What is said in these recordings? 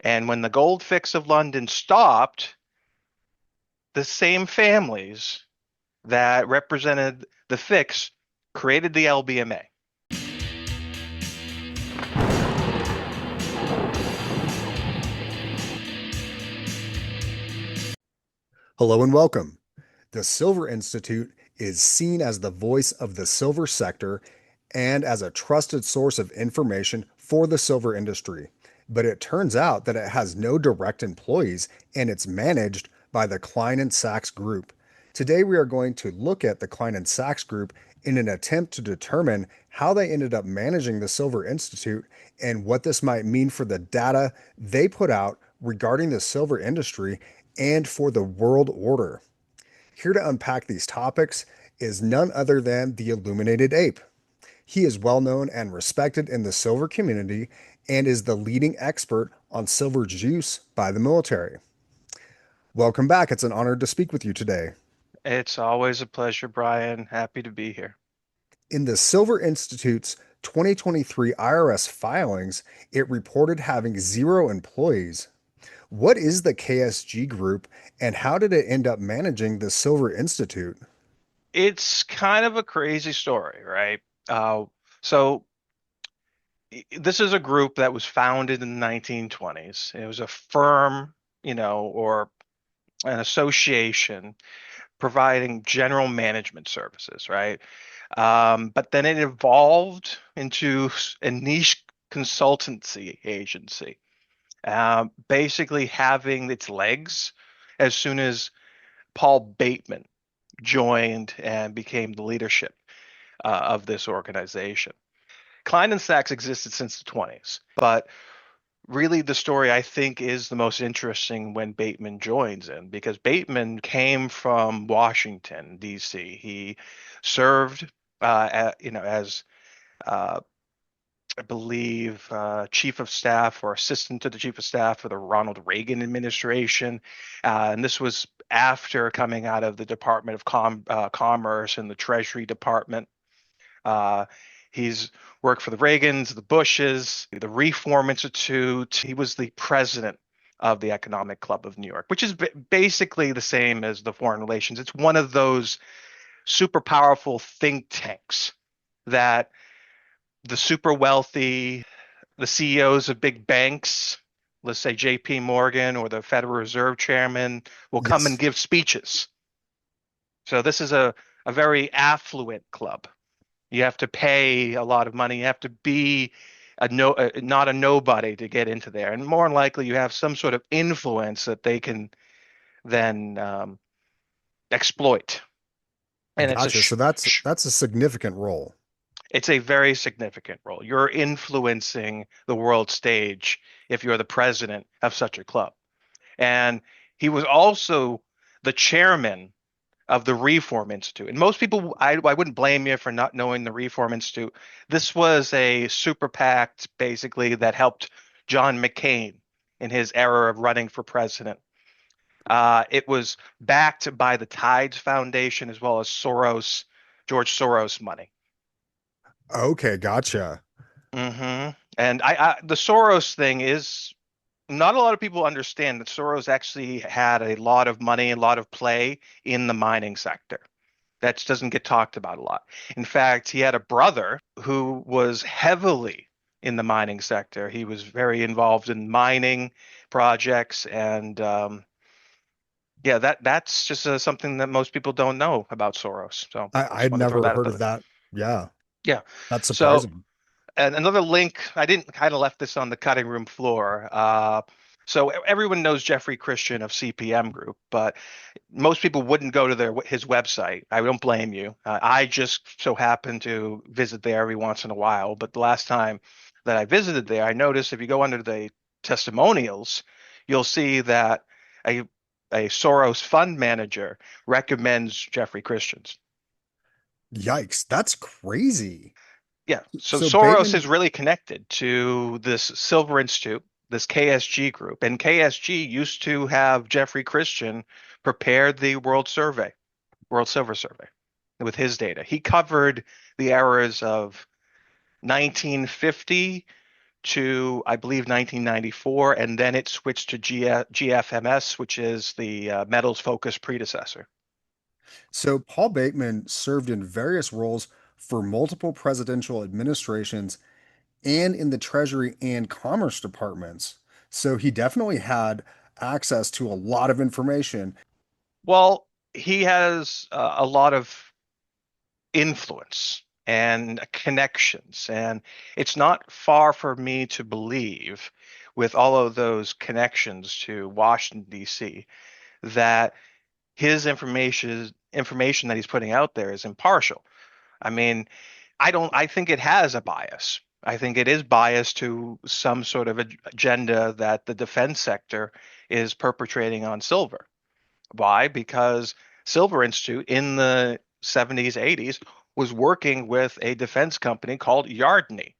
And when the gold fix of London stopped, the same families that represented the fix created the LBMA. Hello and welcome. The Silver Institute is seen as the voice of the silver sector and as a trusted source of information for the silver industry. But it turns out that it has no direct employees and it's managed by the Klein and Sachs Group. Today we are going to look at the Klein and Sachs Group in an attempt to determine how they ended up managing the Silver Institute and what this might mean for the data they put out regarding the silver industry and for the world order. Here to unpack these topics is none other than the Illuminated Ape. He is well known and respected in the silver community and is the leading expert on silver's use by the military. Welcome back. It's an honor to speak with you today. It's always a pleasure, Brian. Happy to be here. In the Silver Institute's 2023 IRS filings, it reported having 0 employees. What is the KSG Group and how did it end up managing the Silver Institute? It's kind of a crazy story, right? So this is a group that was founded in the 1920s. It was a firm, or an association providing general management services, right? But then it evolved into a niche consultancy agency, basically having its legs as soon as Paul Bateman joined and became the leadership of this organization. Klein and Sachs existed since the 20s, but really the story I think is the most interesting when Bateman joins in because Bateman came from Washington, D.C. He served, as uh, I believe chief of staff or assistant to the chief of staff for the Ronald Reagan administration, and this was after coming out of the Department of Commerce and the Treasury Department. Uh, he's worked for the Reagans, the Bushes, the Reform Institute. He was the president of the Economic Club of New York, which is basically the same as the Foreign Relations. It's one of those super powerful think tanks that the super wealthy, the CEOs of big banks, let's say JP Morgan or the Federal Reserve Chairman, will come and Yes. give speeches. So this is a very affluent club. You have to pay a lot of money. You have to be not a nobody to get into there. And more than likely, you have some sort of influence that they can then exploit. And Gotcha. So that's a significant role. it's a very significant role. You're influencing the world stage if you're the president of such a club. And he was also the chairman of the Reform Institute. And most people, I wouldn't blame you for not knowing the Reform Institute. This was a super PAC, basically, that helped John McCain in his era of running for president. It was backed by the Tides Foundation as well as George Soros money. Okay, gotcha. And the Soros thing is not a lot of people understand that Soros actually had a lot of money, a lot of play in the mining sector. That doesn't get talked about a lot. In fact, he had a brother who was heavily in the mining sector. He was very involved in mining projects, and yeah, that's just something that most people don't know about Soros. So I just I'd wanted to throw never that out heard there. of that. Yeah, Yeah. that's So surprising. and another link, I didn't kind of left this on the cutting room floor. So everyone knows Jeffrey Christian of CPM Group, but most people wouldn't go to his website. I don't blame you. I just so happen to visit there every once in a while. But the last time that I visited there, I noticed if you go under the testimonials, you'll see that a a Soros fund manager recommends Jeffrey Christians. Yikes, that's crazy. Yeah, so So Soros is Bateman, really connected to this Silver Institute, this KSG group, and KSG used to have Jeffrey Christian prepare the World Silver Survey, with his data. He covered the eras of 1950 to, I believe, 1994, and then it switched to GFMS, which is the metals focused predecessor. So Paul Bateman served in various roles for multiple presidential administrations and in the Treasury and Commerce departments. So he definitely had access to a lot of information. Well, he has a lot of influence and connections, and it's not far for me to believe, with all of those connections to Washington, D.C., that his information that he's putting out there is impartial. I mean, I think it has a bias. I think it is biased to some sort of agenda that the defense sector is perpetrating on silver. Why? Because Silver Institute in the 70s, 80s was working with a defense company called Yardney,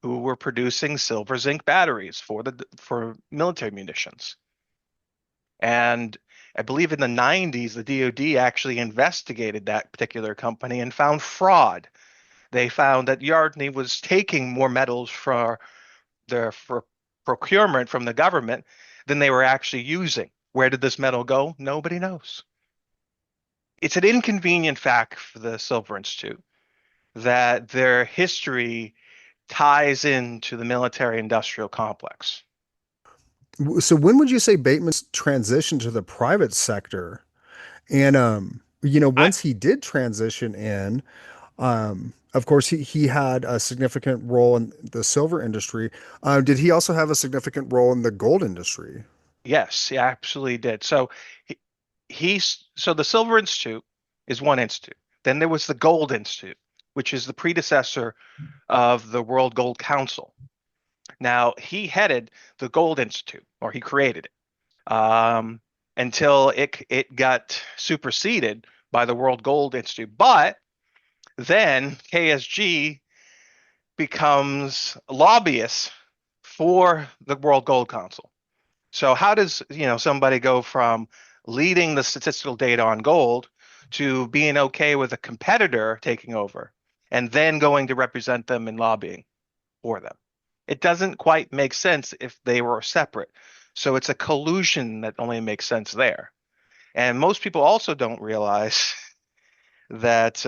who were producing silver zinc batteries for military munitions. And I believe in the 90s, the DoD actually investigated that particular company and found fraud. They found that Yardney was taking more metals for procurement from the government than they were actually using. Where did this metal go? Nobody knows. It's an inconvenient fact for the Silver Institute that their history ties into the military industrial complex. So when would you say Bateman's transition to the private sector? And I once he did transition in, of course he had a significant role in the silver industry. Did he also have a significant role in the gold industry? Yes, he absolutely did. So he, so the Silver Institute is one institute. Then there was the Gold Institute, which is the predecessor of the World Gold Council. Now he headed the Gold Institute, or he created it, until it got superseded by the World Gold Institute. But then KSG becomes lobbyists for the World Gold Council. So how does, somebody go from leading the statistical data on gold to being okay with a competitor taking over and then going to represent them in lobbying for them? It doesn't quite make sense if they were separate. So it's a collusion that only makes sense there. And most people also don't realize that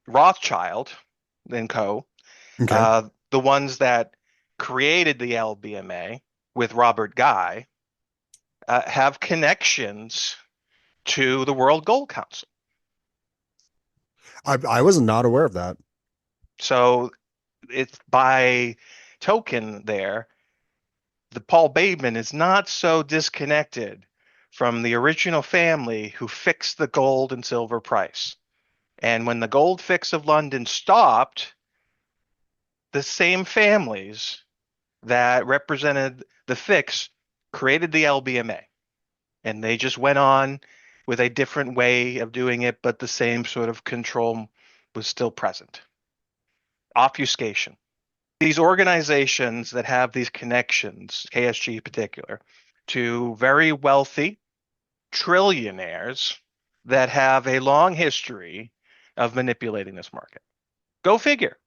Rothschild and Co., Okay. the ones that created the LBMA with Robert Guy, have connections to the World Gold Council. I was not aware of that. So it's by token there, the Paul Bateman is not so disconnected from the original family who fixed the gold and silver price. And when the gold fix of London stopped, the same families that represented the fix created the LBMA. And they just went on with a different way of doing it, but the same sort of control was still present. Obfuscation. These organizations that have these connections, KSG in particular, to very wealthy trillionaires that have a long history of manipulating this market. Go figure.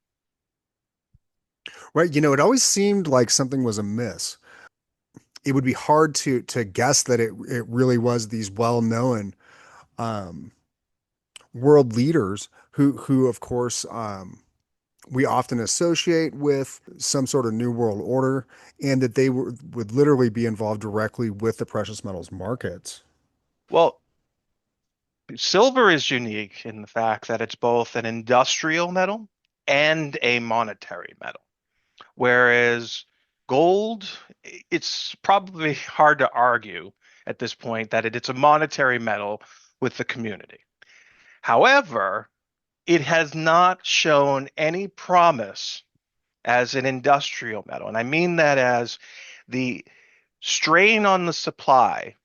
Right. It always seemed like something was amiss. It would be hard to guess that it really was these well-known um, world leaders who of course we often associate with some sort of new world order, and that would literally be involved directly with the precious metals markets. Well, silver is unique in the fact that it's both an industrial metal and a monetary metal. Whereas gold, it's probably hard to argue at this point that it's a monetary metal with the community. However, it has not shown any promise as an industrial metal. And I mean that as the strain on the supply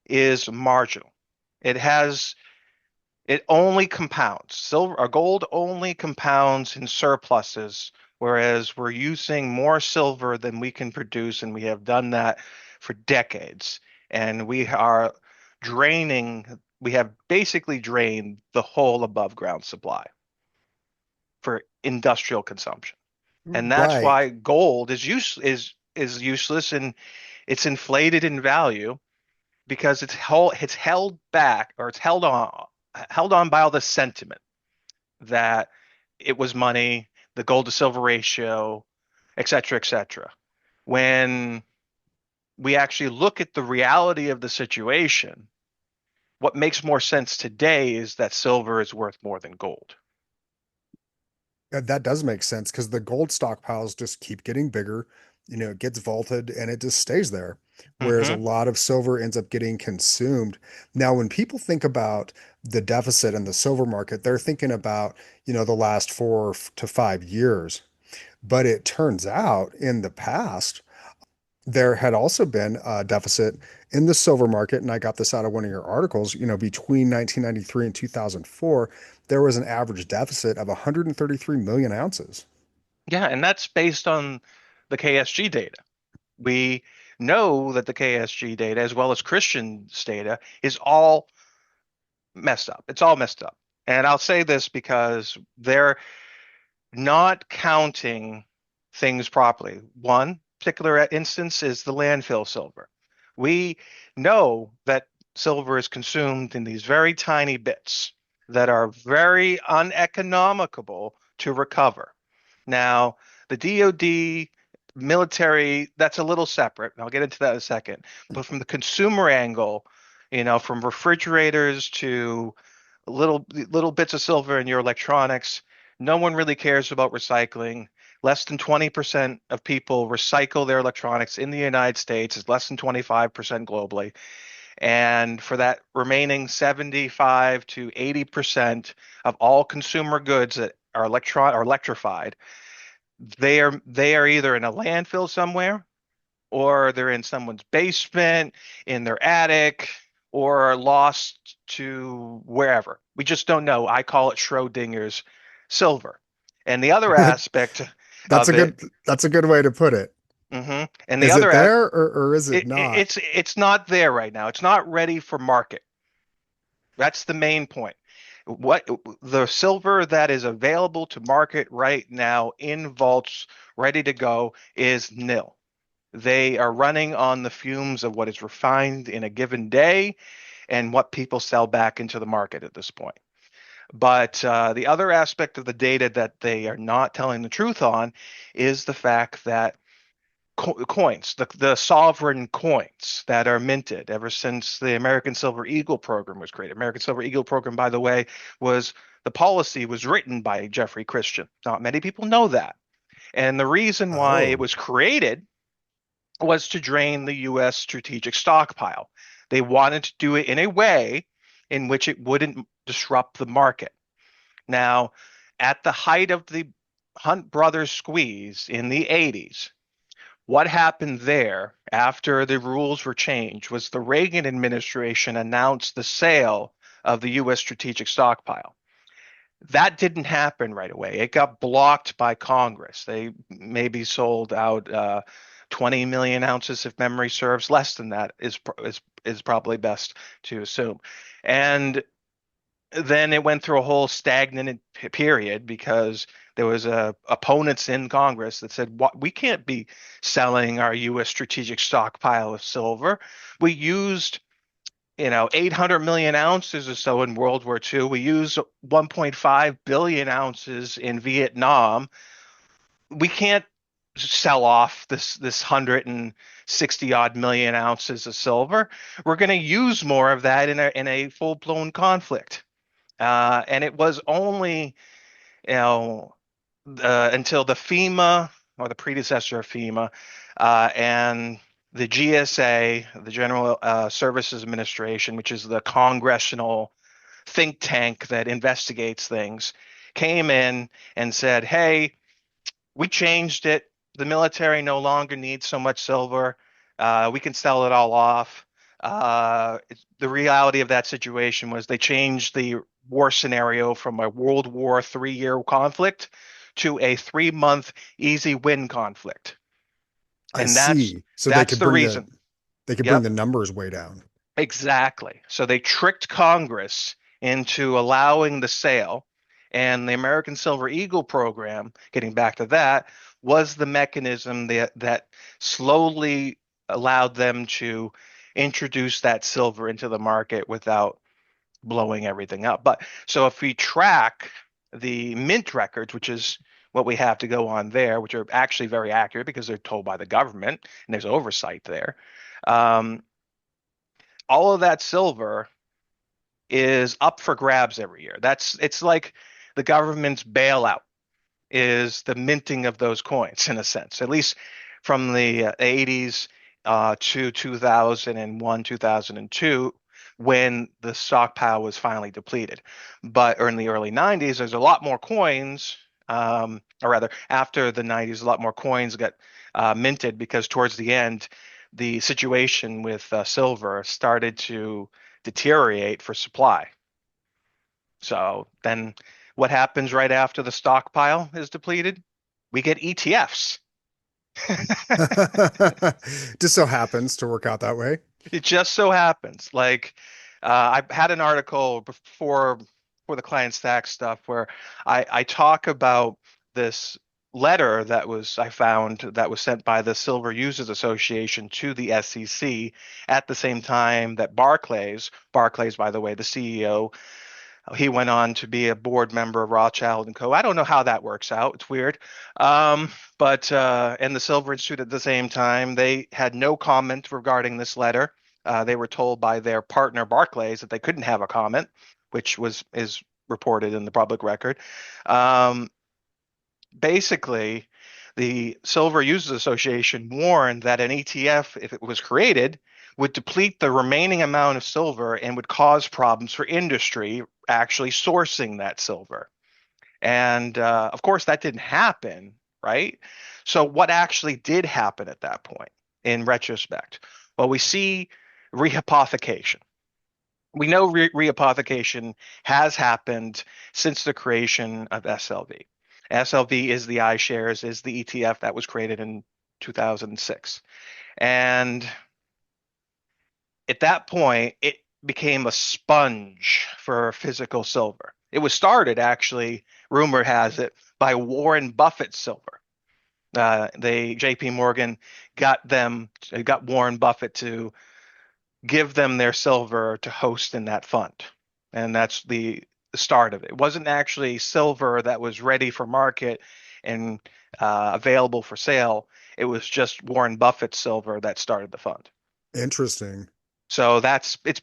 is marginal. It has it only compounds. Silver or gold only compounds in surpluses, whereas we're using more silver than we can produce, and we have done that for decades. And we have basically drained the whole above ground supply for industrial consumption. And that's Right. why gold is useless and it's inflated in value because it's held back, or it's held on by all the sentiment that it was money, the gold to silver ratio, et cetera, et cetera. When we actually look at the reality of the situation, what makes more sense today is that silver is worth more than gold. That does make sense because the gold stockpiles just keep getting bigger. It gets vaulted and it just stays there. Whereas a Hmm. lot of silver ends up getting consumed. Now, when people think about the deficit in the silver market, they're thinking about, the last 4 to 5 years. But it turns out in the past, there had also been a deficit in the silver market, and I got this out of one of your articles. Between 1993 and 2004, there was an average deficit of 133 million ounces. Yeah, and that's based on the KSG data. We know that the KSG data, as well as Christian's data, is all messed up. It's all messed up. And I'll say this because they're not counting things properly. One particular instance is the landfill silver. We know that silver is consumed in these very tiny bits that are very uneconomical to recover. Now, the DoD military, that's a little separate. I'll get into that in a second. But from the consumer angle, from refrigerators to little bits of silver in your electronics. No one really cares about recycling. Less than 20% of people recycle their electronics in the United States. It's less than 25% globally. And for that remaining 75 to 80% of all consumer goods that are electrified, they are either in a landfill somewhere, or they're in someone's basement, in their attic, or lost to wherever. We just don't know. I call it Schrodinger's silver. And the other aspect That's a of it, good that's a good way to put it. and the Is it other, there or is it not? it's not there right now. It's not ready for market. That's the main point. What the silver that is available to market right now in vaults, ready to go, is nil. They are running on the fumes of what is refined in a given day and what people sell back into the market at this point. But the other aspect of the data that they are not telling the truth on is the fact that coins, the sovereign coins that are minted ever since the American Silver Eagle program was created. American Silver Eagle program, by the way, was the policy was written by Jeffrey Christian. Not many people know that. And the reason why it Oh, was created was to drain the U.S. strategic stockpile. They wanted to do it in a way in which it wouldn't disrupt the market. Now, at the height of the Hunt brothers squeeze in the 80s, what happened there after the rules were changed was the Reagan administration announced the sale of the U.S. strategic stockpile. That didn't happen right away. It got blocked by Congress. They maybe sold out 20 million ounces, if memory serves. Less than that is probably best to assume. And then it went through a whole stagnant period because there was opponents in Congress that said, "What, we can't be selling our U.S. strategic stockpile of silver. We used 800 million ounces or so in World War II. We used 1.5 billion ounces in Vietnam. We can't sell off this 160 odd million ounces of silver. We're going to use more of that in a full blown conflict." And it was only you know until the FEMA, or the predecessor of FEMA, and the GSA, the General Services Administration, which is the congressional think tank that investigates things, came in and said, "Hey, we changed it. The military no longer needs so much silver. We can sell it all off." The reality of that situation was they changed the war scenario from a World War 3 year conflict to a 3 month easy win conflict. I And that's see. So they that's could the bring the reason. they could bring Yep. the numbers way down. Exactly. So they tricked Congress into allowing the sale. And the American Silver Eagle program, getting back to that, was the mechanism that slowly allowed them to introduce that silver into the market without blowing everything up. But so if we track the mint records, which is what we have to go on there, which are actually very accurate because they're told by the government and there's oversight there. Um, all of that silver is up for grabs every year. It's like the government's bailout is the minting of those coins in a sense, at least from the 80s to 2001, 2002, when the stockpile was finally depleted. But or in the early 90s, there's a lot more coins, or rather, after the 90s, a lot more coins got minted because towards the end, the situation with silver started to deteriorate for supply. So then what happens right after the stockpile is depleted? We get ETFs. Just so happens to work out that way. It just so happens. Like I had an article before for the client stack stuff where I talk about this letter that was I found that was sent by the Silver Users Association to the SEC at the same time that Barclays, by the way, the CEO, he went on to be a board member of Rothschild and Co. I don't know how that works out. It's weird. But and the Silver Institute at the same time, they had no comment regarding this letter. They were told by their partner Barclays that they couldn't have a comment, which was is reported in the public record. Um, Basically, the Silver Users Association warned that an ETF, if it was created, would deplete the remaining amount of silver and would cause problems for industry actually sourcing that silver. And of course, that didn't happen, right? So, what actually did happen at that point in retrospect? Well, we see rehypothecation. We know rehypothecation has happened since the creation of SLV. SLV is the iShares, is the ETF that was created in 2006. And at that point, it became a sponge for physical silver. It was started, actually, rumor has it, by Warren Buffett's silver. They JP Morgan got Warren Buffett to give them their silver to host in that fund. And that's the start of it. It wasn't actually silver that was ready for market and available for sale. It was just Warren Buffett's silver that started the fund. Interesting. So it's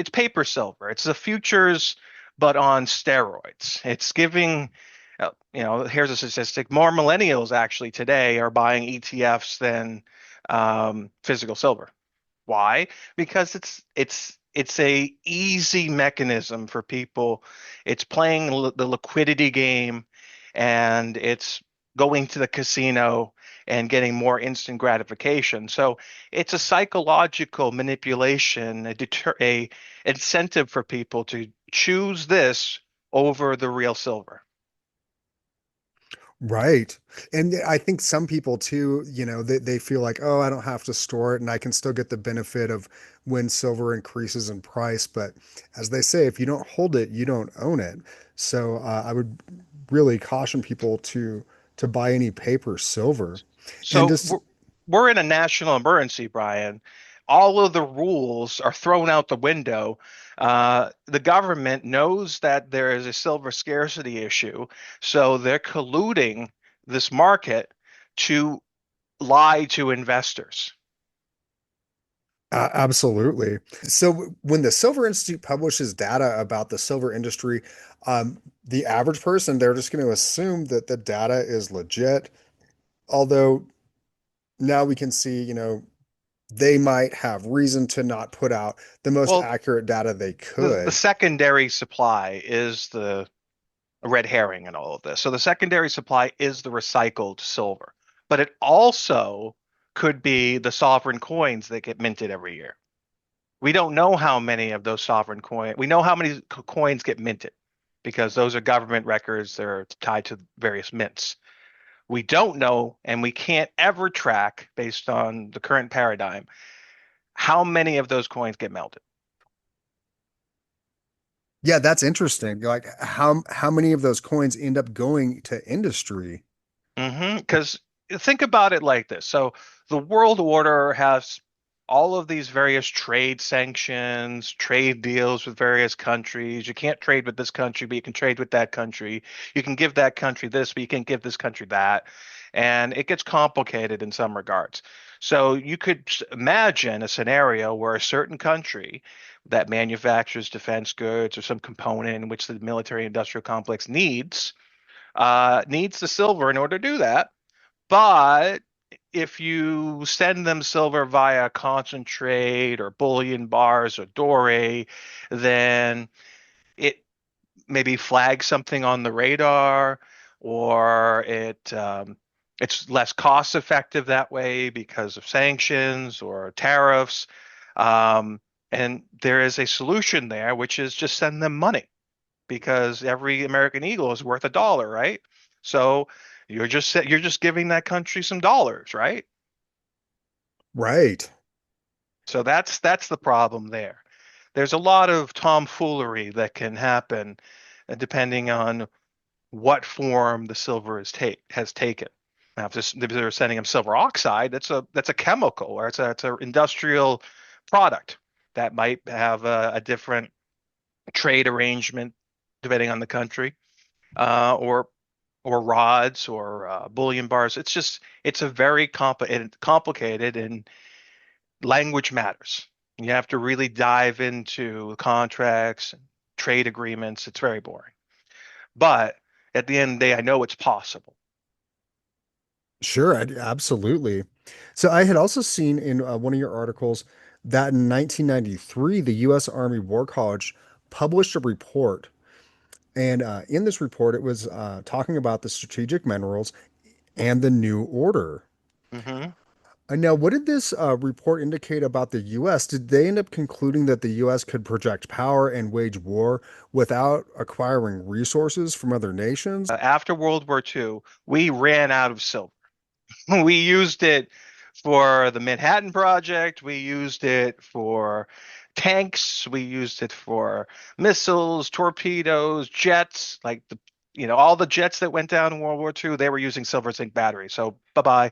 paper silver. It's the futures, but on steroids. It's giving, here's a statistic. More millennials actually today are buying ETFs than physical silver. Why? Because it's a easy mechanism for people. It's playing the liquidity game, and it's going to the casino and getting more instant gratification. So it's a psychological manipulation, a incentive for people to choose this over the real silver. Right. And I think some people too, they feel like, oh, I don't have to store it and I can still get the benefit of when silver increases in price. But as they say, if you don't hold it, you don't own it. So I would really caution people to buy any paper silver. And So just we're in a national emergency, Brian. All of the rules are thrown out the window. The government knows that there is a silver scarcity issue, so they're colluding this market to lie to investors. Absolutely. So when the Silver Institute publishes data about the silver industry, the average person, they're just going to assume that the data is legit. Although now we can see, they might have reason to not put out the most Well, accurate data they the could. secondary supply is the red herring in all of this. So the secondary supply is the recycled silver, but it also could be the sovereign coins that get minted every year. We don't know how many of those sovereign coins. We know how many coins get minted because those are government records. They're tied to various mints. We don't know, and we can't ever track based on the current paradigm how many of those coins get melted. Yeah, that's interesting. Like how many of those coins end up going to industry? Because think about it like this. So the world order has all of these various trade sanctions, trade deals with various countries. You can't trade with this country, but you can trade with that country. You can give that country this, but you can't give this country that. And it gets complicated in some regards. So you could imagine a scenario where a certain country that manufactures defense goods or some component in which the military industrial complex needs the silver in order to do that. But if you send them silver via concentrate or bullion bars or doré, then it maybe flags something on the radar, or it's less cost effective that way because of sanctions or tariffs. Um, and there is a solution there, which is just send them money because every American Eagle is worth $1, right? So you're just giving that country some dollars, right? Right. So that's the problem there. There's a lot of tomfoolery that can happen depending on what form the silver has taken. Now, if they're sending them silver oxide, that's a chemical or it's a industrial product that might have a different trade arrangement depending on the country, or rods or bullion bars. It's a very complicated, and language matters. You have to really dive into contracts and trade agreements. It's very boring. But at the end of the day, I know it's possible. Sure, absolutely. So I had also seen in one of your articles that in 1993, the U.S. Army War College published a report. And in this report, it was talking about the strategic minerals and the new order. Hmm. And now, what did this report indicate about the U.S.? Did they end up concluding that the U.S. could project power and wage war without acquiring resources from other nations? After World War II, we ran out of silver. We used it for the Manhattan Project. We used it for tanks. We used it for missiles, torpedoes, jets, all the jets that went down in World War II, they were using silver zinc batteries. So bye-bye.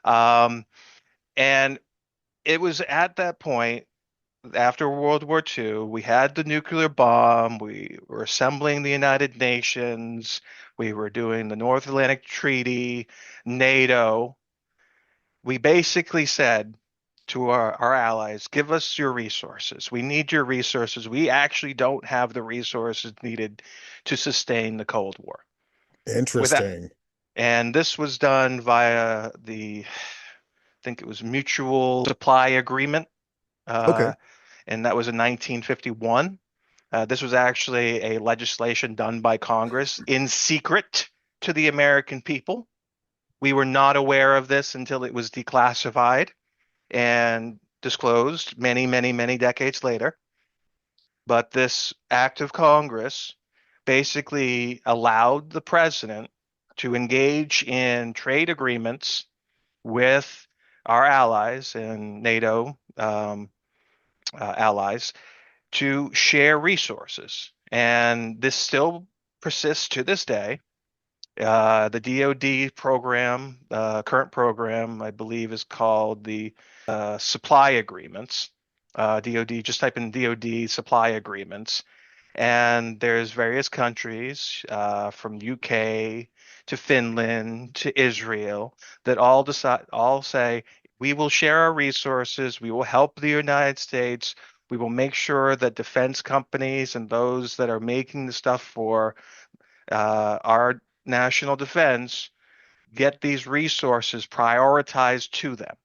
Um, and it was at that point after World War II, we had the nuclear bomb. We were assembling the United Nations. We were doing the North Atlantic Treaty, NATO. We basically said to our allies, give us your resources. We need your resources. We actually don't have the resources needed to sustain the Cold War. With that, Interesting. and this was done via I think it was Mutual Supply Agreement, Okay. uh, and that was in 1951. This was actually a legislation done by Congress in secret to the American people. We were not aware of this until it was declassified and disclosed many, many, many decades later. But this act of Congress basically allowed the president to engage in trade agreements with our allies and NATO allies to share resources. And this still persists to this day. The DoD program, current program, I believe, is called the supply agreements. DoD, just type in DoD supply agreements, and there's various countries from UK to Finland to Israel that all say we will share our resources, we will help the United States, we will make sure that defense companies and those that are making the stuff for our national defense get these resources prioritized to them.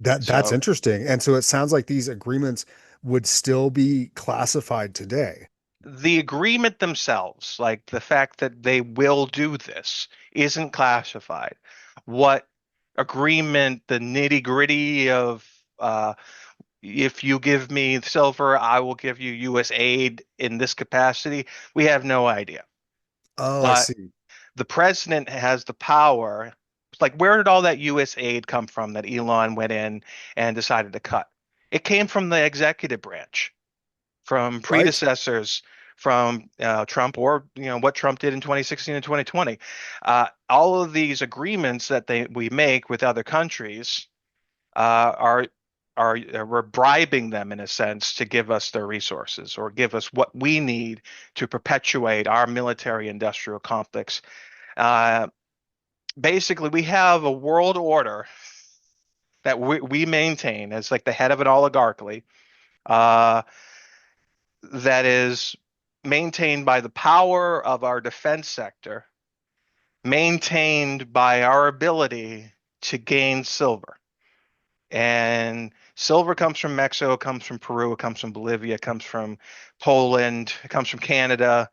That's So interesting. And so it sounds like these agreements would still be classified today. the agreement themselves, like the fact that they will do this, isn't classified. What agreement, the nitty gritty of if you give me silver, I will give you U.S. aid in this capacity, we have no idea. Oh, I But see. the president has the power. Like, where did all that U.S. aid come from that Elon went in and decided to cut? It came from the executive branch, from Right. predecessors from Trump, or what Trump did in 2016 and 2020. All of these agreements that they we make with other countries are we're bribing them in a sense to give us their resources or give us what we need to perpetuate our military industrial complex. Uh, Basically, we have a world order that we maintain as like the head of an oligarchy uh, that is maintained by the power of our defense sector, maintained by our ability to gain silver. And silver comes from Mexico, comes from Peru, it comes from Bolivia, it comes from Poland, it comes from Canada.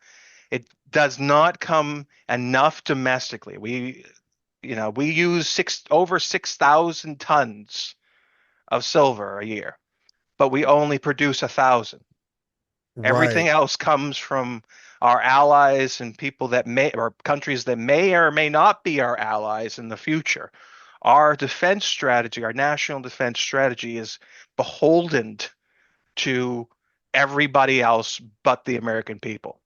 It does not come enough domestically. We use over 6,000 tons of silver a year, but we only produce 1,000. Everything Right. else comes from our allies and people that may, or countries that may or may not be our allies in the future. Our defense strategy, our national defense strategy is beholden to everybody else but the American people.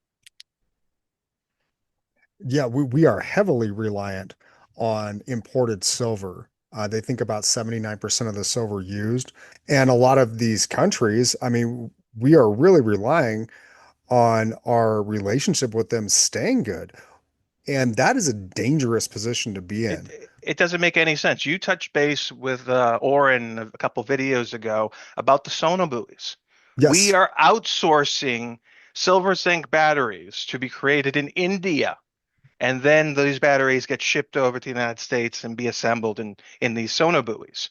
Yeah, we are heavily reliant on imported silver. They think about 79% of the silver used. And a lot of these countries, I mean, we are really relying on our relationship with them staying good. And that is a dangerous position to be in. It doesn't make any sense. You touched base with Oren a couple videos ago about the sonobuoys. We Yes, are outsourcing silver zinc batteries to be created in India, and then these batteries get shipped over to the United States and be assembled in these sonobuoys.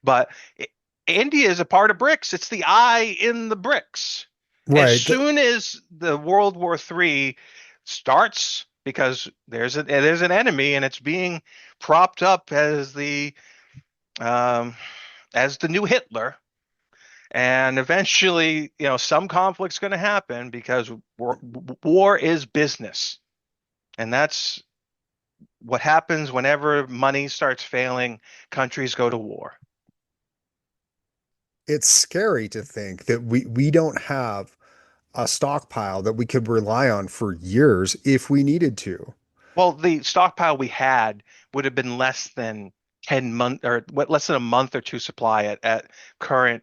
But I- India is a part of BRICS. It's the eye in the BRICS. As right. soon as the World War III starts, because there's an enemy and it's being propped up um, as the new Hitler, and eventually, some conflict's going to happen because war is business, and that's what happens whenever money starts failing. Countries go to war. It's scary to think that we don't have a stockpile that we could rely on for years if we needed to. Well, the stockpile we had would have been less than 10 month or what less than a month or two supply at current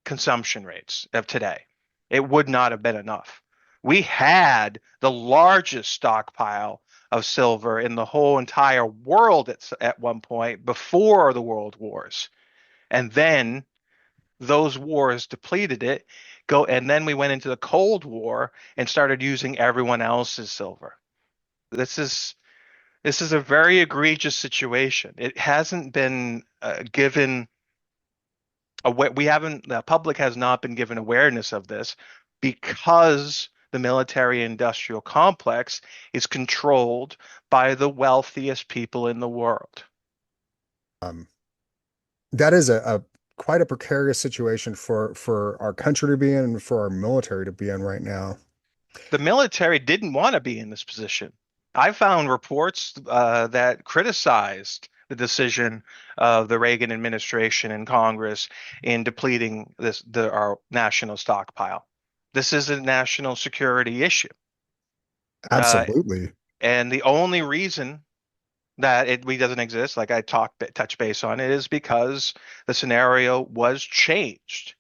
consumption rates of today. It would not have been enough. We had the largest stockpile of silver in the whole entire world at one point before the world wars. And then those wars depleted it. And then we went into the Cold War and started using everyone else's silver. This is this is a very egregious situation. It hasn't been given we haven't the public has not been given awareness of this because the military industrial complex is controlled by the wealthiest people in the world. Um, that is a quite a precarious situation for our country to be in and for our military to be in right now. The military didn't want to be in this position. I found reports that criticized the decision of the Reagan administration and Congress in depleting our national stockpile. This is a national security issue. Uh, Absolutely. and the only reason that it we doesn't exist, like I touch base on it, is because the scenario was changed.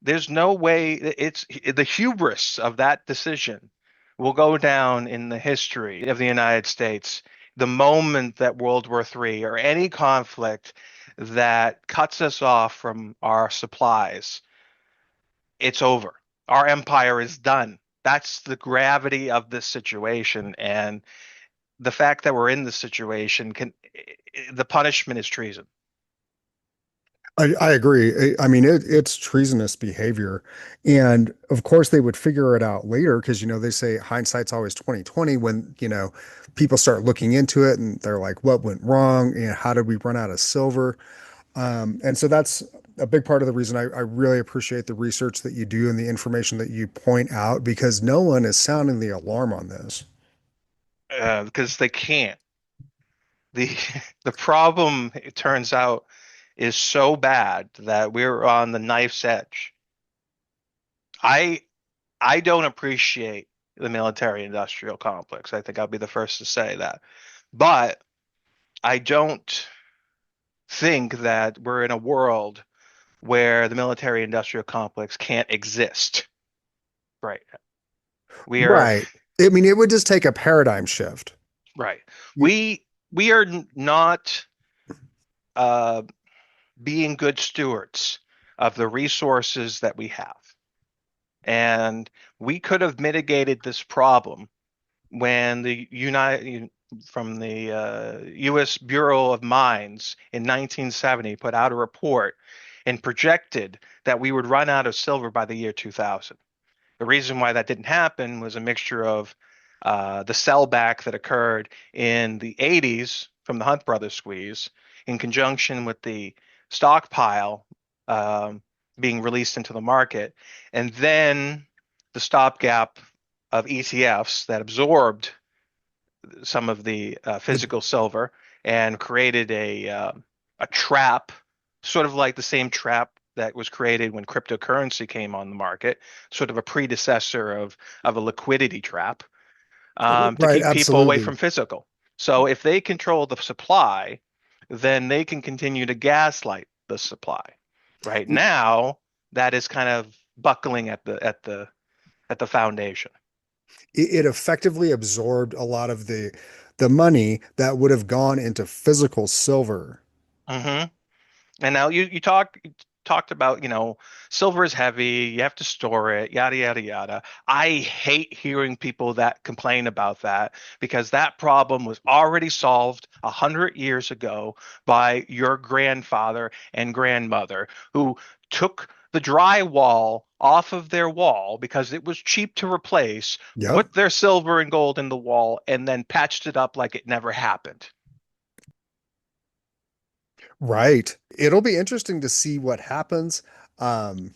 There's no way it's the hubris of that decision will go down in the history of the United States. The moment that World War III or any conflict that cuts us off from our supplies, it's over. Our empire is done. That's the gravity of this situation. And the fact that we're in this situation the punishment is treason. I agree. I mean, it's treasonous behavior. And of course they would figure it out later because, they say hindsight's always 2020 when, people start looking into it and they're like, what went wrong? How did we run out of silver? And so that's a big part of the reason I really appreciate the research that you do and the information that you point out because no one is sounding the alarm on this. Because they can't. The the problem, it turns out, is so bad that we're on the knife's edge. I I don't appreciate the military industrial complex. I think I'll be the first to say that. But I don't think that we're in a world where the military industrial complex can't exist. Right. We are Right. I mean, it would just take a paradigm shift. right. You- We are not uh, being good stewards of the resources that we have. And we could have mitigated this problem when the United from the U.S. Bureau of Mines in 1970 put out a report and projected that we would run out of silver by the year 2000. The reason why that didn't happen was a mixture of the sellback that occurred in the 80s from the Hunt Brothers squeeze, in conjunction with the stockpile um, being released into the market, and then the stopgap of ETFs that absorbed some of the The, physical silver and created a trap, sort of like the same trap that was created when cryptocurrency came on the market, sort of a predecessor of a liquidity trap, to right, keep people away absolutely. from physical. So if they control the supply, then they can continue to gaslight the supply. Right now, that is kind of buckling at the foundation. It effectively absorbed a lot of the money that would have gone into physical silver. Hmm. And now you talked about, silver is heavy, you have to store it, yada yada yada. I hate hearing people that complain about that because that problem was already solved 100 years ago by your grandfather and grandmother who took the drywall off of their wall because it was cheap to replace, Yep. put their silver and gold in the wall, and then patched it up like it never happened. Right. It'll be interesting to see what happens um,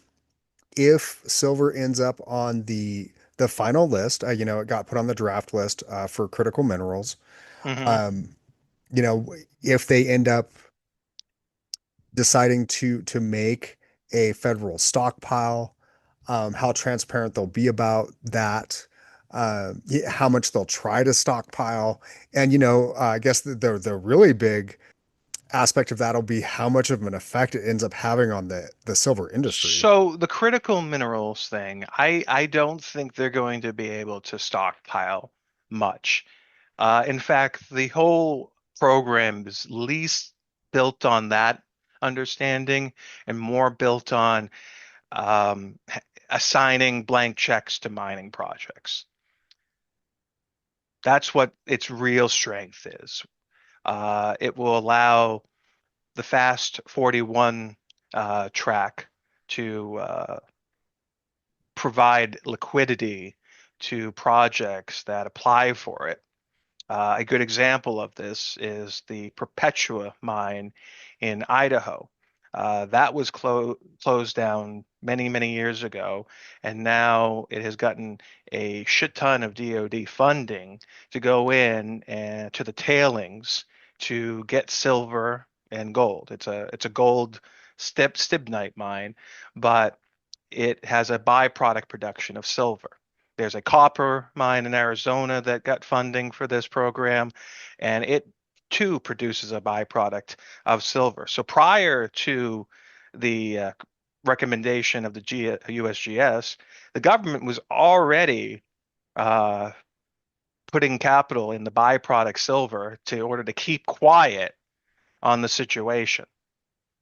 if silver ends up on the final list. It got put on the draft list for critical minerals. Hmm. Um, if they end up deciding to make a federal stockpile, how transparent they'll be about that, how much they'll try to stockpile, and I guess the really big aspect of that will be how much of an effect it ends up having on the silver industry. So the critical minerals thing, I don't think they're going to be able to stockpile much. In fact, the whole program is least built on that understanding and more built on um, assigning blank checks to mining projects. That's what its real strength is. It will allow the Fast 41 track to provide liquidity to projects that apply for it. A good example of this is the Perpetua mine in Idaho. That was closed down many, many years ago, and now it has gotten a shit ton of DoD funding to go in and to the tailings to get silver and gold. It's a gold stibnite mine, but it has a byproduct production of silver. There's a copper mine in Arizona that got funding for this program, and it too produces a byproduct of silver. So prior to the recommendation of the USGS, the government was already uh, putting capital in the byproduct silver to order to keep quiet on the situation.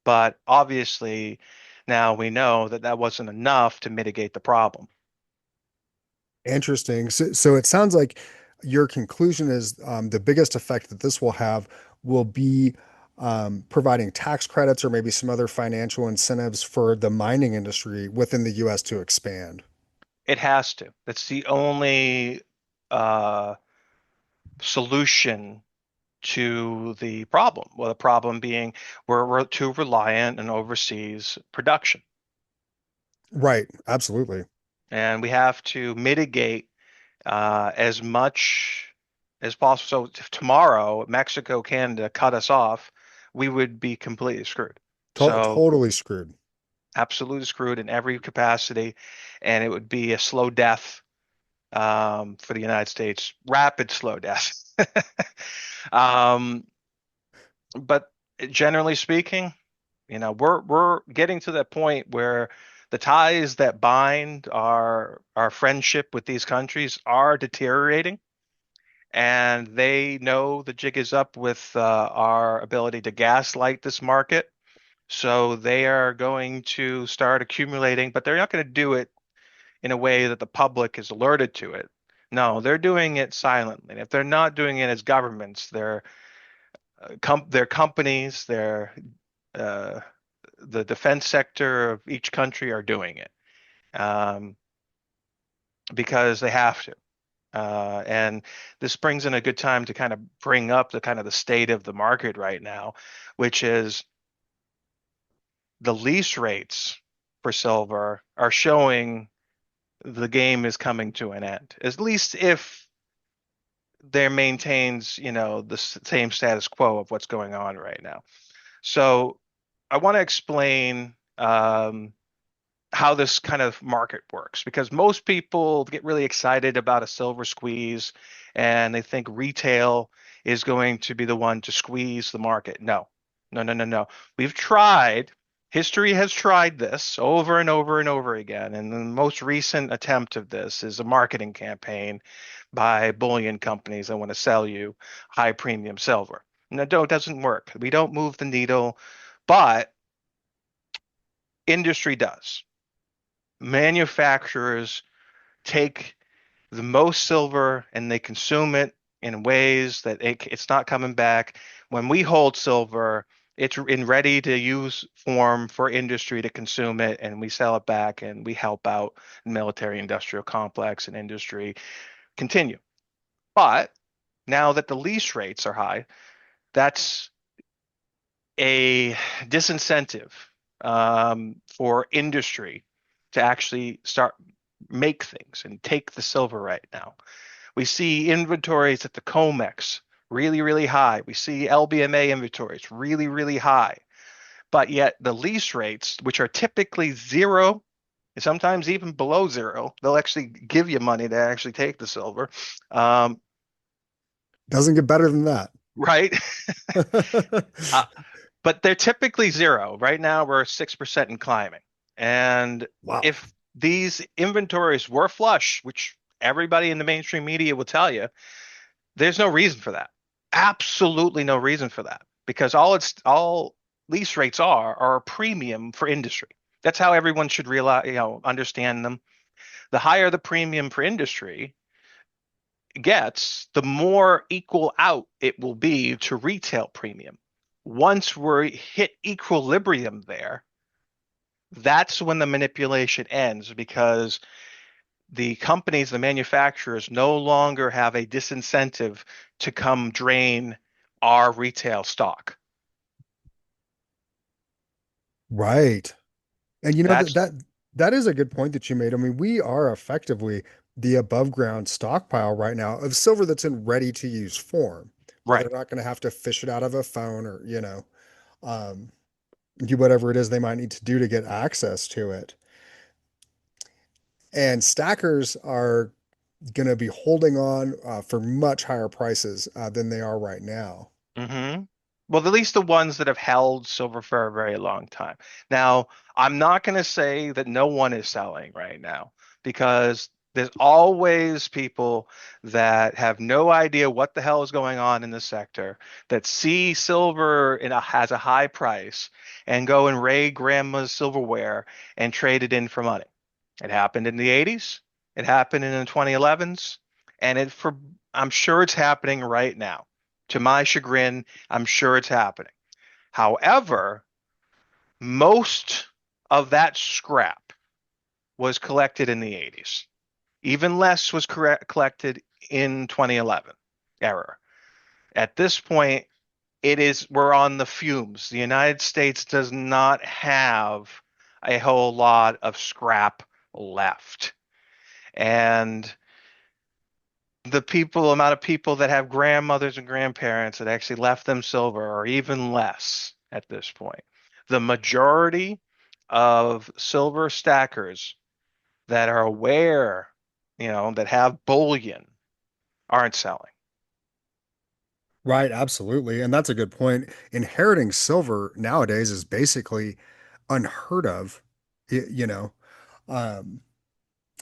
But obviously, now we know that that wasn't enough to mitigate the problem. Interesting. So it sounds like your conclusion is the biggest effect that this will have will be providing tax credits or maybe some other financial incentives for the mining industry within the U.S. to expand. It has to. That's the only uh, solution to the problem. Well, the problem being we're too reliant on overseas production, Right. Absolutely. and we have to mitigate as much as possible. So if tomorrow, Mexico, Canada cut us off, we would be completely screwed. So Totally screwed. absolutely screwed in every capacity, and it would be a slow death for the United States, rapid slow death. um, but generally speaking, we're getting to that point where the ties that bind our friendship with these countries are deteriorating, and they know the jig is up with our ability to gaslight this market. So they are going to start accumulating, but they're not going to do it in a way that the public is alerted to it. No, they're doing it silently. And if they're not doing it as governments, they're companies, uh, the defense sector of each country are doing it um, because they have to. And this brings in a good time to kind of bring up the kind of the state of the market right now, which is the lease rates for silver are showing the game is coming to an end. At least if there maintains, the same status quo of what's going on right now. So I want to explain how this kind of market works because most people get really excited about a silver squeeze and they think retail is going to be the one to squeeze the market. No, no, no, no, no. We've tried, history has tried this over and over and over again. And the most recent attempt of this is a marketing campaign by bullion companies that want to sell you high premium silver. No, it doesn't work. We don't move the needle, but industry does. Manufacturers take the most silver and they consume it in ways that it's not coming back. When we hold silver, it's in ready to use form for industry to consume it, and we sell it back and we help out the military industrial complex and industry continue. But now that the lease rates are high, that's a disincentive for industry to actually start make things and take the silver right now. We see inventories at the COMEX really, really high. We see LBMA inventories really, really high. But yet the lease rates, which are typically zero, sometimes even below zero, they'll actually give you money to actually take the silver. Um, Doesn't get better than that. right? uh, but they're typically zero. Right now, we're 6% and climbing. And Wow. if these inventories were flush, which everybody in the mainstream media will tell you, there's no reason for that. Absolutely no reason for that. Because all lease rates are a premium for industry. That's how everyone should realize, understand them. The higher the premium for industry gets, the more equal out it will be to retail premium. Once we're hit equilibrium there, that's when the manipulation ends because the companies, the manufacturers, no longer have a disincentive to come drain our retail stock. Right. And you know that That's that is a good point that you made. I mean, we are effectively the above ground stockpile right now of silver that's in ready to use form, where right. they're not going to have to fish it out of a phone or, um, do whatever it is they might need to do to get access to it. And stackers are going to be holding on for much higher prices than they are right now. hmm Well, at least the ones that have held silver for a very long time. Now, I'm not going to say that no one is selling right now because there's always people that have no idea what the hell is going on in the sector that see silver has a high price and go and raid grandma's silverware and trade it in for money. It happened in the 80s. It happened in the 2011s, and I'm sure it's happening right now. To my chagrin, I'm sure it's happening. However, most of that scrap was collected in the 80s. Even less was collected in 2011 era. At this point, we're on the fumes. The United States does not have a whole lot of scrap left. And amount of people that have grandmothers and grandparents that actually left them silver are even less at this point. The majority of silver stackers that are aware that have bullion aren't selling. Right, absolutely. And that's a good point. Inheriting silver nowadays is basically unheard of, you know. Um,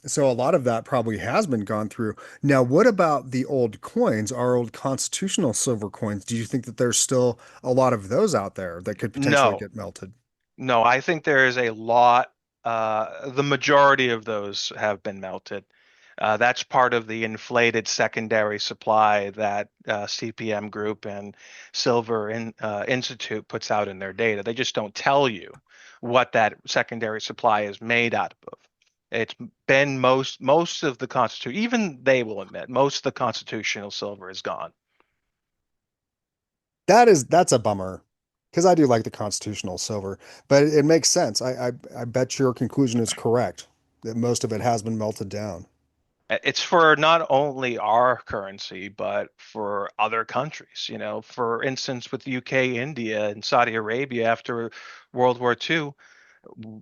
so a lot of that probably has been gone through. Now, what about the old coins, our old constitutional silver coins? Do you think that there's still a lot of those out there that could potentially No, get melted? no, I think there is a lot. The majority of those have been melted. That's part of the inflated secondary supply that CPM Group and Institute puts out in their data. They just don't tell you what that secondary supply is made out of. It's been most of the constitution. Even they will admit most of the constitutional silver is gone. That's a bummer because I do like the constitutional silver, but it makes sense. I bet your conclusion is correct that most of it has been melted down. It's for not only our currency, but for other countries. For instance, with the UK, India, and Saudi Arabia after World War II,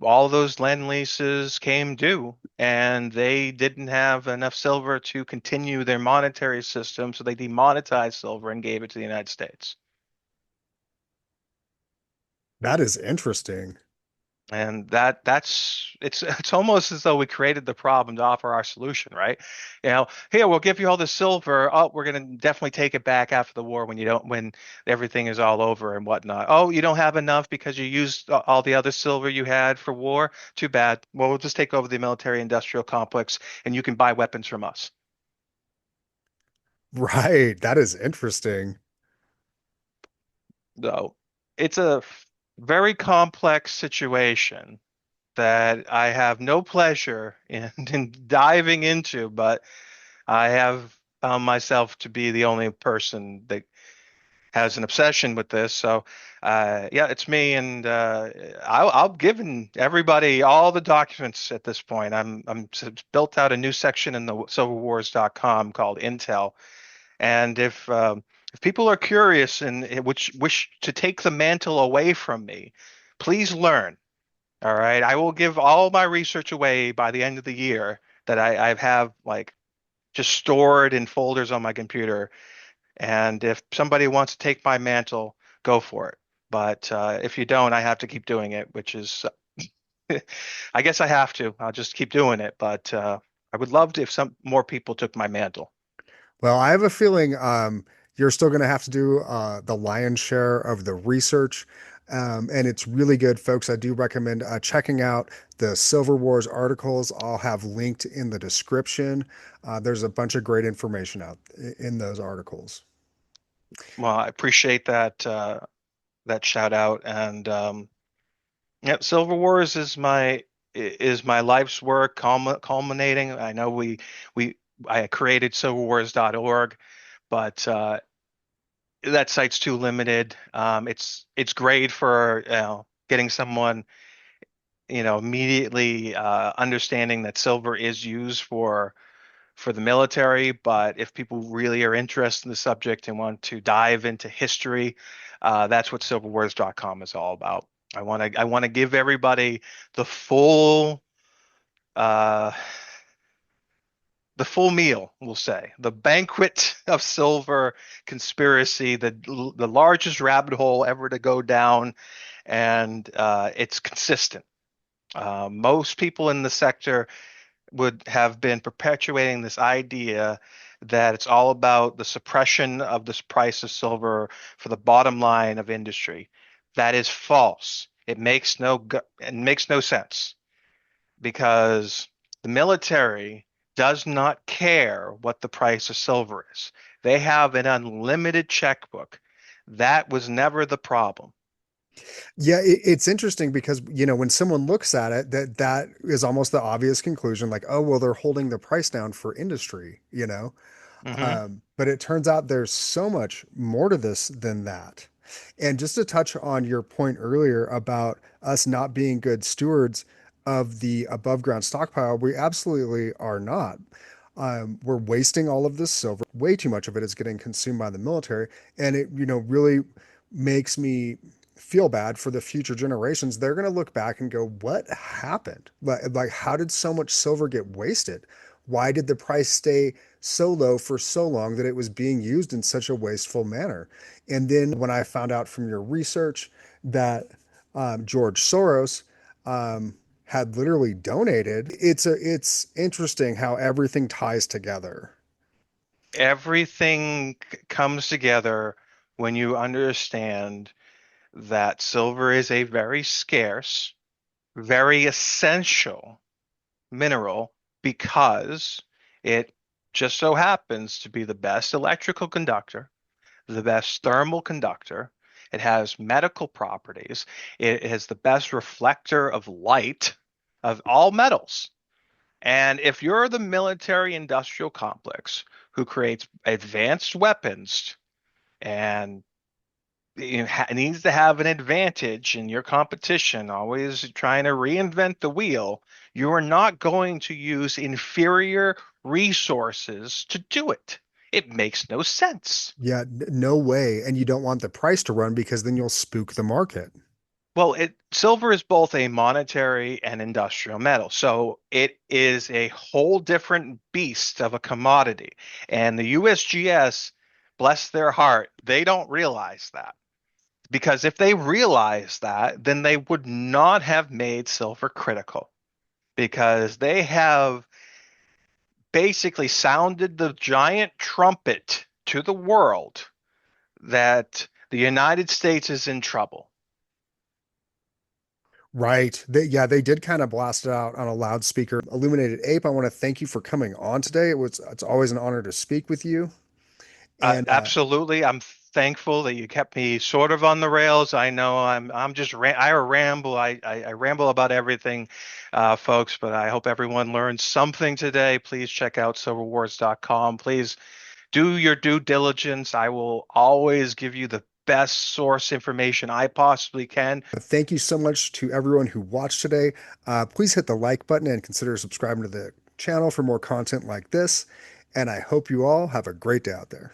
all those land leases came due, and they didn't have enough silver to continue their monetary system, so they demonetized silver and gave it to the United States. That is interesting. And that's it's almost as though we created the problem to offer our solution, right? Here we'll give you all the silver. Oh, we're gonna definitely take it back after the war when everything is all over and whatnot. Oh, you don't have enough because you used all the other silver you had for war. Too bad. Well, we'll just take over the military industrial complex and you can buy weapons from us. Right. That is interesting. So it's a very complex situation that I have no pleasure in diving into, but I have found myself to be the only person that has an obsession with this. So, yeah, it's me, and I'll given everybody all the documents at this point. I'm built out a new section in the silverwars.com called Intel, and if people are curious and which wish to take the mantle away from me, please learn. All right. I will give all my research away by the end of the year that I have like just stored in folders on my computer. And if somebody wants to take my mantle, go for it. But if you don't, I have to keep doing it, which is, I guess I have to. I'll just keep doing it. But I would love to if some more people took my mantle. Well, I have a feeling you're still going to have to do the lion's share of the research. And it's really good, folks. I do recommend checking out the Silver Wars articles. I'll have linked in the description. There's a bunch of great information out in those articles. Well, I appreciate that shout out. And yeah, Silver Wars is my life's work culminating. I know we I created silverwars.org, but that site's too limited. It's great for getting someone immediately understanding that silver is used for the military. But if people really are interested in the subject and want to dive into history, that's what silverwars.com is all about. I want to give everybody the full uh, the full meal, we'll say, the banquet of silver conspiracy, the largest rabbit hole ever to go down, and it's consistent. Most people in the sector would have been perpetuating this idea that it's all about the suppression of this price of silver for the bottom line of industry. That is false. It makes no sense because the military does not care what the price of silver is. They have an unlimited checkbook. That was never the problem. Yeah, it's interesting because, when someone looks at it, that is almost the obvious conclusion, like, oh, well, they're holding the price down for industry. Hmm. But it turns out there's so much more to this than that. And just to touch on your point earlier about us not being good stewards of the above ground stockpile, we absolutely are not. We're wasting all of this silver. Way too much of it is getting consumed by the military. And it, really makes me feel bad for the future generations. They're going to look back and go, what happened? Like, how did so much silver get wasted? Why did the price stay so low for so long that it was being used in such a wasteful manner? And then when I found out from your research that George Soros had literally donated, it's interesting how everything ties together. Everything comes together when you understand that silver is a very scarce, very essential mineral because it just so happens to be the best electrical conductor, the best thermal conductor. It has medical properties. It has the best reflector of light of all metals. And if you're the military industrial complex who creates advanced weapons and needs to have an advantage in your competition, always trying to reinvent the wheel, you are not going to use inferior resources to do it. It makes no sense. Yeah, no way. And you don't want the price to run because then you'll spook the market. Well, silver is both a monetary and industrial metal, so it is a whole different beast of a commodity. And the USGS, bless their heart, they don't realize that. Because if they realized that, then they would not have made silver critical. Because they have basically sounded the giant trumpet to the world that the United States is in trouble. Right. They did kind of blast it out on a loudspeaker. Illuminated Ape, I want to thank you for coming on today. It's always an honor to speak with you. And Absolutely, I'm thankful that you kept me sort of on the rails. I know I'm just I ramble. I ramble about everything, folks. But I hope everyone learned something today. Please check out silverwars.com. Please do your due diligence. I will always give you the best source information I possibly can. thank you so much to everyone who watched today. Please hit the like button and consider subscribing to the channel for more content like this. And I hope you all have a great day out there.